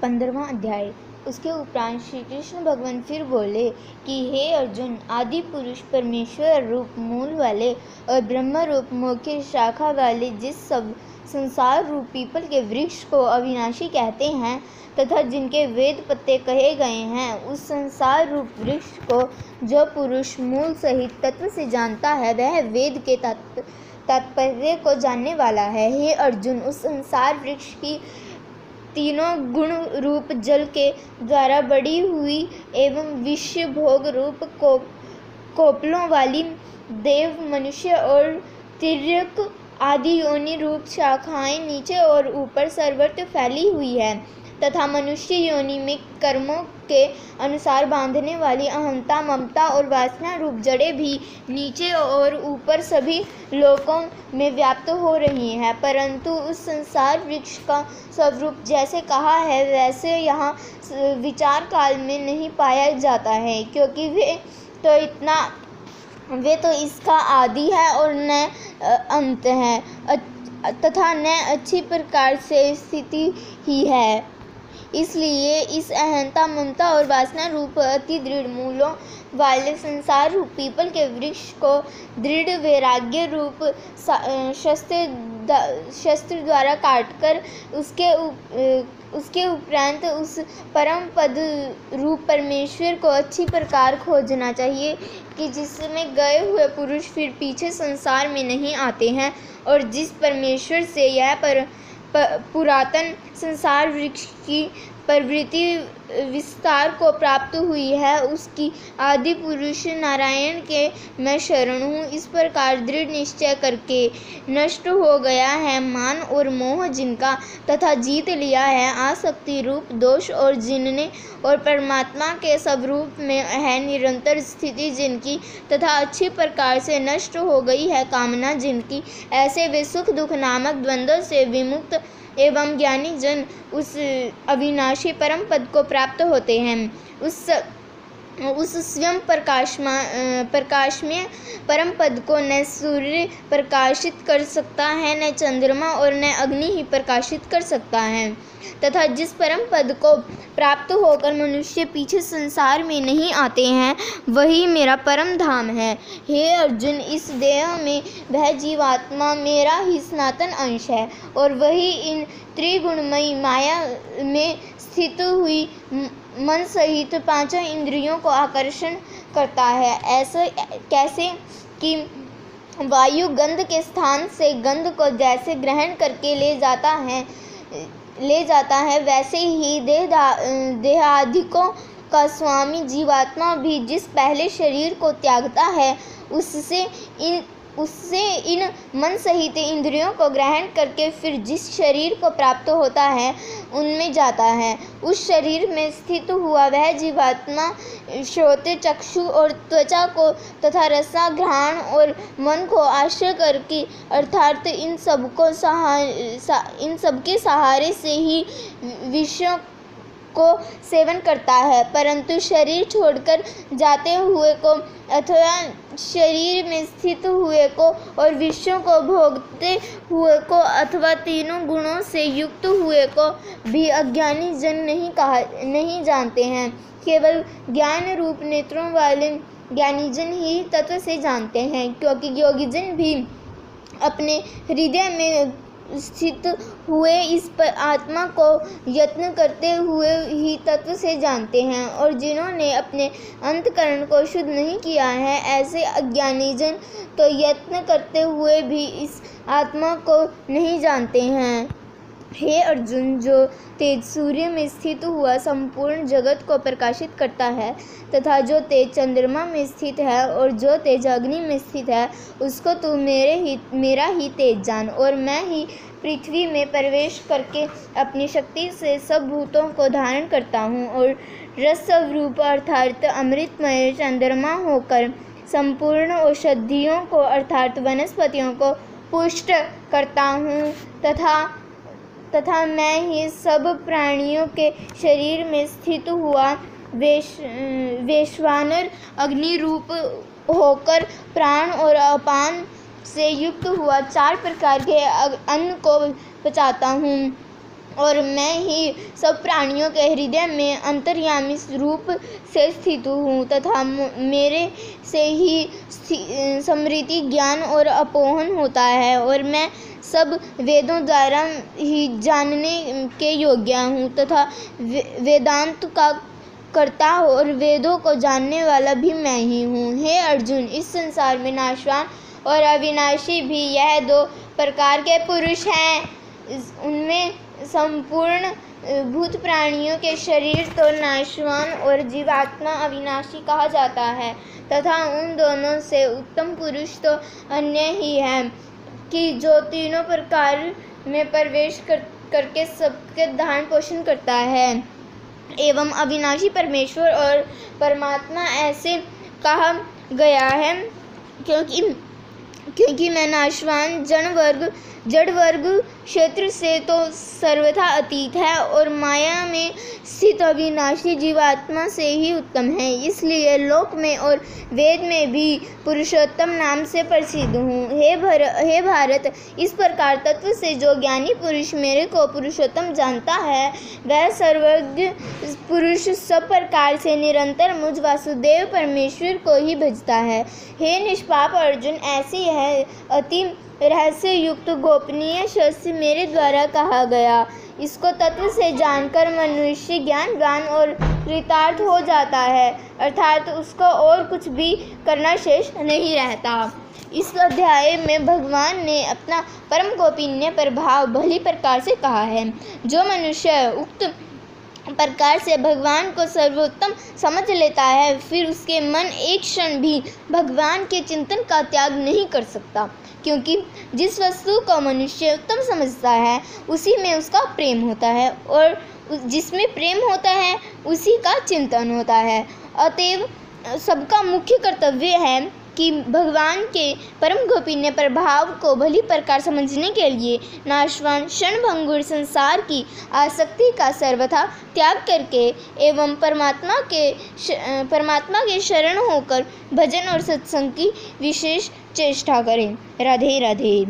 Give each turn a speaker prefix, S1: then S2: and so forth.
S1: 15वां अध्याय। उसके उपरांत श्री कृष्ण भगवान फिर बोले कि हे अर्जुन, आदि पुरुष परमेश्वर रूप मूल वाले और ब्रह्म रूप मुख्य शाखा वाले जिस सब संसार रूप पीपल के वृक्ष को अविनाशी कहते हैं तथा जिनके वेद पत्ते कहे गए हैं, उस संसार रूप वृक्ष को जो पुरुष मूल सहित तत्व से जानता है, वह वेद के तात्पर्य को जानने वाला है। हे अर्जुन, उस संसार वृक्ष की तीनों गुण रूप जल के द्वारा बड़ी हुई एवं विश्व भोग रूप कोपलों वाली देव, मनुष्य और तिर्यक आदि योनि रूप शाखाएं नीचे और ऊपर सर्वत्र फैली हुई है तथा मनुष्य योनि में कर्मों के अनुसार बांधने वाली अहंता, ममता और वासना रूप जड़ें भी नीचे और ऊपर सभी लोकों में व्याप्त हो रही हैं। परंतु उस संसार वृक्ष का स्वरूप जैसे कहा है वैसे यहाँ विचार काल में नहीं पाया जाता है, क्योंकि वे तो इसका आदि है और न अंत है तथा न अच्छी प्रकार से स्थिति ही है। इसलिए इस अहंता, ममता और वासना रूप अति दृढ़ मूलों वाले संसार रूप पीपल के वृक्ष को दृढ़ वैराग्य रूप शस्त्र द्वारा काटकर उसके उपरांत उस परम पद रूप परमेश्वर को अच्छी प्रकार खोजना चाहिए कि जिसमें गए हुए पुरुष फिर पीछे संसार में नहीं आते हैं और जिस परमेश्वर से यह पुरातन संसार वृक्ष की प्रवृत्ति विस्तार को प्राप्त हुई है, उसकी आदि पुरुष नारायण के मैं शरण हूँ। इस प्रकार दृढ़ निश्चय करके नष्ट हो गया है मान और मोह जिनका, तथा जीत लिया है आसक्ति रूप दोष, और जिनने और परमात्मा के स्वरूप में है निरंतर स्थिति जिनकी, तथा अच्छी प्रकार से नष्ट हो गई है कामना जिनकी, ऐसे वे सुख दुख नामक द्वंद्व से विमुक्त एवं ज्ञानी जन उस अविनाशी परम पद को प्राप्त होते हैं। उस स्वयं प्रकाशमय परम पद को न सूर्य प्रकाशित कर सकता है, न चंद्रमा और न अग्नि ही प्रकाशित कर सकता है, तथा जिस परम पद को प्राप्त होकर मनुष्य पीछे संसार में नहीं आते हैं, वही मेरा परम धाम है। हे अर्जुन, इस देह में वह जीवात्मा मेरा ही सनातन अंश है और वही इन त्रिगुणमयी माया में स्थित हुई मन सहित पांचों इंद्रियों को आकर्षण करता है। ऐसे कैसे कि वायु गंध के स्थान से गंध को जैसे ग्रहण करके ले जाता है वैसे ही देहादिकों का स्वामी जीवात्मा भी जिस पहले शरीर को त्यागता है उससे इन मन सहित इंद्रियों को ग्रहण करके फिर जिस शरीर को प्राप्त होता है उनमें जाता है। उस शरीर में स्थित हुआ वह जीवात्मा श्रोत, चक्षु और त्वचा को तथा रसा, घ्राण और मन को आश्रय करके अर्थात इन सबके सहारे से ही विषयों को सेवन करता है, परंतु शरीर छोड़कर जाते हुए को अथवा शरीर में स्थित हुए को और विषयों को भोगते हुए को अथवा तीनों गुणों से युक्त हुए को भी अज्ञानी जन नहीं जानते हैं। केवल ज्ञान रूप नेत्रों वाले ज्ञानी जन ही तत्व से जानते हैं, क्योंकि योगी जन भी अपने हृदय में स्थित हुए इस आत्मा को यत्न करते हुए ही तत्व से जानते हैं, और जिन्होंने अपने अंतकरण को शुद्ध नहीं किया है, ऐसे अज्ञानी जन तो यत्न करते हुए भी इस आत्मा को नहीं जानते हैं। हे अर्जुन, जो तेज सूर्य में स्थित हुआ संपूर्ण जगत को प्रकाशित करता है तथा जो तेज चंद्रमा में स्थित है और जो तेज अग्नि में स्थित है, उसको तू मेरा ही तेज जान। और मैं ही पृथ्वी में प्रवेश करके अपनी शक्ति से सब भूतों को धारण करता हूँ और रस स्वरूप अर्थात अमृतमय चंद्रमा होकर संपूर्ण औषधियों को अर्थात वनस्पतियों को पुष्ट करता हूँ तथा मैं ही सब प्राणियों के शरीर में स्थित हुआ वैश्वानर अग्नि रूप होकर प्राण और अपान से युक्त हुआ 4 प्रकार के अन्न को पचाता हूँ। और मैं ही सब प्राणियों के हृदय में अंतर्यामी रूप से स्थित हूँ तथा मेरे से ही स्मृति, ज्ञान और अपोहन होता है और मैं सब वेदों द्वारा ही जानने के योग्य हूँ तथा वेदांत का कर्ता और वेदों को जानने वाला भी मैं ही हूँ। हे अर्जुन, इस संसार में नाशवान और अविनाशी भी यह दो प्रकार के पुरुष हैं। उनमें संपूर्ण भूत प्राणियों के शरीर तो नाशवान और जीवात्मा अविनाशी कहा जाता है तथा उन दोनों से उत्तम पुरुष तो अन्य ही है कि जो तीनों प्रकार में प्रवेश करके सबके धारण पोषण करता है। एवं अविनाशी परमेश्वर और परमात्मा ऐसे कहा गया है क्योंकि मैं नाशवान जड़ वर्ग क्षेत्र से तो सर्वथा अतीत है और माया में स्थित अविनाशी जीवात्मा से ही उत्तम है। इसलिए लोक में और वेद में भी पुरुषोत्तम नाम से प्रसिद्ध हूँ। हे भारत, इस प्रकार तत्व से जो ज्ञानी पुरुष मेरे को पुरुषोत्तम जानता है वह सर्वज्ञ पुरुष सब प्रकार से निरंतर मुझ वासुदेव परमेश्वर को ही भजता है। हे निष्पाप अर्जुन, ऐसी है अति रहस्य युक्त गोपनीय शास्त्र मेरे द्वारा कहा गया। इसको तत्व से जानकर मनुष्य ज्ञानवान और कृतार्थ हो जाता है, अर्थात उसको और कुछ भी करना शेष नहीं रहता। इस अध्याय में भगवान ने अपना परम गोपनीय प्रभाव भली प्रकार से कहा है। जो मनुष्य उक्त प्रकार से भगवान को सर्वोत्तम समझ लेता है फिर उसके मन एक क्षण भी भगवान के चिंतन का त्याग नहीं कर सकता, क्योंकि जिस वस्तु को मनुष्य उत्तम समझता है उसी में उसका प्रेम होता है और जिसमें प्रेम होता है उसी का चिंतन होता है। अतएव सबका मुख्य कर्तव्य है कि भगवान के परम गोपनीय प्रभाव को भली प्रकार समझने के लिए नाशवान क्षणभंगुर संसार की आसक्ति का सर्वथा त्याग करके एवं परमात्मा के शरण होकर भजन और सत्संग की विशेष चेष्टा करें। राधे राधे।